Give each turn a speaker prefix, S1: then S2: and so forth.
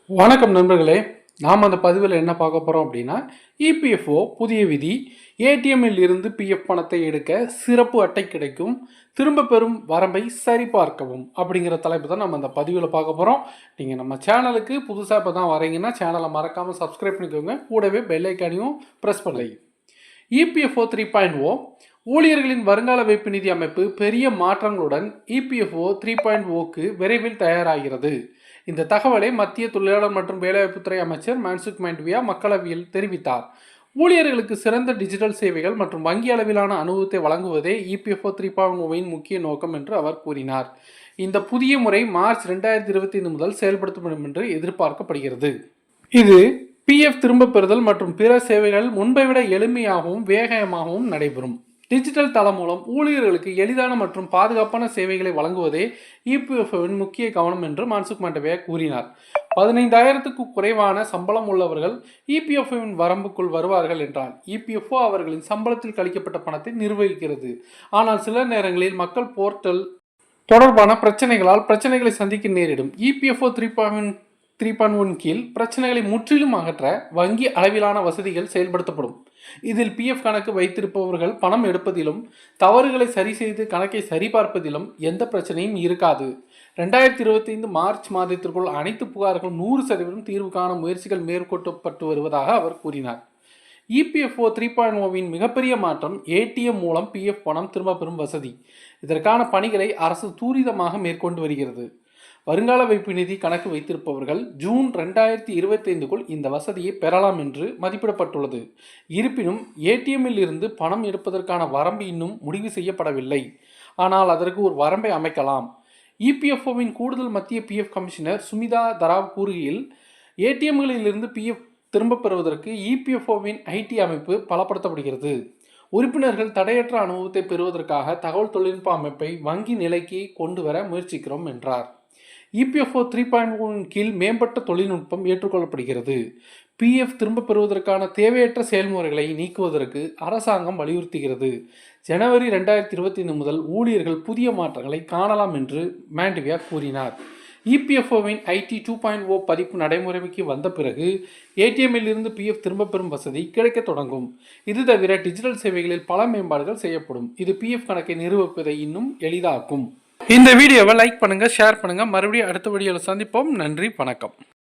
S1: வணக்கம் நண்பர்களே. நாம் அந்த பதிவில் என்ன பார்க்க போகிறோம் அப்படின்னா, இபிஎஃப்ஓ புதிய விதி, ஏடிஎம்மில் இருந்து பிஎஃப் பணத்தை எடுக்க சிறப்பு அட்டை கிடைக்கும், திரும்ப பெறும் வரம்பை சரிபார்க்கவும் அப்படிங்கிற தலைப்பு தான் நம்ம அந்த பதிவில் பார்க்க போகிறோம். நீங்கள் நம்ம சேனலுக்கு புதுசாக இப்போ தான் வரீங்கன்னா சேனலை மறக்காமல் சப்ஸ்கிரைப் பண்ணிக்கோங்க, கூடவே பெல் ஐக்கானையும் ப்ரெஸ் பண்ணி. இபிஎஃப்ஓ 3.0 ஊழியர்களின் வருங்கால வைப்பு நிதி அமைப்பு பெரிய மாற்றங்களுடன் இபிஎஃப்ஓ 3.0க்கு விரைவில் தயாராகிறது. இந்த தகவலை மத்திய தொழிலாளர் மற்றும் வேலைவாய்ப்புத்துறை அமைச்சர் மன்சுக் மாண்டவியா மக்களவையில் தெரிவித்தார். ஊழியர்களுக்கு சிறந்த டிஜிட்டல் சேவைகள் மற்றும் வங்கி அளவிலான அனுபவத்தை வழங்குவதே இபிஎஃப்ஓ 3.0வின் முக்கிய நோக்கம் என்று அவர் கூறினார். இந்த புதிய முறை மார்ச் 2025 முதல் செயல்படுத்தப்படும் என்று எதிர்பார்க்கப்படுகிறது. இது பிஎஃப் திரும்ப பெறுதல் மற்றும் பிற சேவைகள் முன்பை விட எளிமையாகவும் வேகமாகவும் நடைபெறும். டிஜிட்டல் தளம் மூலம் ஊழியர்களுக்கு எளிதான மற்றும் பாதுகாப்பான சேவைகளை வழங்குவதே இபிஎஃப்ஓவின் முக்கிய கவனம் என்று மன்சுக் மாண்டவியா கூறினார். 15,000க்கு குறைவான சம்பளம் உள்ளவர்கள் இபிஎஃப்ஓவின் வரம்புக்குள் வருவார்கள் என்றால் இபிஎஃப்ஓ அவர்களின் சம்பளத்தில் கழிக்கப்பட்ட பணத்தை நிர்வகிக்கிறது. ஆனால் சில நேரங்களில் மக்கள் போர்ட்டல் தொடர்பான பிரச்சனைகளை சந்திக்க நேரிடும். இபிஎஃப்ஓ 3.1 கீழ் பிரச்சனைகளை முற்றிலும் அகற்ற வங்கி அளவிலான வசதிகள் செயல்படுத்தப்படும். இதில் பிஎஃப் கணக்கு வைத்திருப்பவர்கள் பணம் எடுப்பதிலும் தவறுகளை சரி செய்து கணக்கை சரிபார்ப்பதிலும் எந்த பிரச்சனையும் இருக்காது. 2025 மார்ச் மாதத்திற்குள் அனைத்து புகார்கள் 100% தீர்வு காண முயற்சிகள் மேற்கொள்ளப்பட்டு வருவதாக அவர் கூறினார். இபிஎஃப்ஓ 3.0வின் மிகப்பெரிய மாற்றம் ஏடிஎம் மூலம் பிஎஃப் பணம் திரும்ப பெறும் வசதி. இதற்கான பணிகளை அரசு துரிதமாக மேற்கொண்டு வருகிறது. வருங்கால வைப்பு நிதி கணக்கு வைத்திருப்பவர்கள் ஜூன் 2025க்குள் இந்த வசதியை பெறலாம் என்று மதிப்பிடப்பட்டுள்ளது. இருப்பினும் ஏடிஎம்மில் இருந்து பணம் எடுப்பதற்கான வரம்பு இன்னும் முடிவு செய்யப்படவில்லை. ஆனால் அதற்கு ஒரு வரம்பை அமைக்கலாம். இபிஎஃப்ஓவின் கூடுதல் மத்திய பிஎஃப் கமிஷனர் சுமிதா தராவ் கூறுகையில், ஏடிஎம்களில் இருந்து பிஎஃப் திரும்ப பெறுவதற்கு இபிஎஃப்ஓவின் ஐடி அமைப்பு பலப்படுத்தப்படுகிறது. உறுப்பினர்கள் தடையற்ற அனுபவத்தை பெறுவதற்காக தகவல் தொழில்நுட்ப அமைப்பை வங்கி நிலைக்கு கொண்டு வர முயற்சிக்கிறோம் என்றார். இபிஎஃப்ஓ 3.0 கீழ் மேம்பட்ட தொழில்நுட்பம் ஏற்றுக்கொள்ளப்படுகிறது. பிஎஃப் திரும்ப பெறுவதற்கான தேவையற்ற செயல்முறைகளை நீக்குவதற்கு அரசாங்கம் வலியுறுத்துகிறது. ஜனவரி 2025 முதல் ஊழியர்கள் புதிய மாற்றங்களை காணலாம் என்று மாண்டவியா கூறினார். இபிஎஃப்ஓவின் ஐடி 2.0 பதிப்பு நடைமுறைக்கு வந்த பிறகு ஏடிஎம்மில் இருந்து பிஎஃப் திரும்ப பெறும் வசதி கிடைக்க தொடங்கும். இது தவிர டிஜிட்டல் சேவைகளில் பல மேம்பாடுகள் செய்யப்படும். இது பிஎஃப் கணக்கை நிர்வகிப்பதை இன்னும் எளிதாக்கும். இந்த வீடியோவை லைக் பண்ணுங்க, ஷேர் பண்ணுங்க. மறுபடியும் அடுத்த வீடியோவில் சந்திப்போம். நன்றி, வணக்கம்.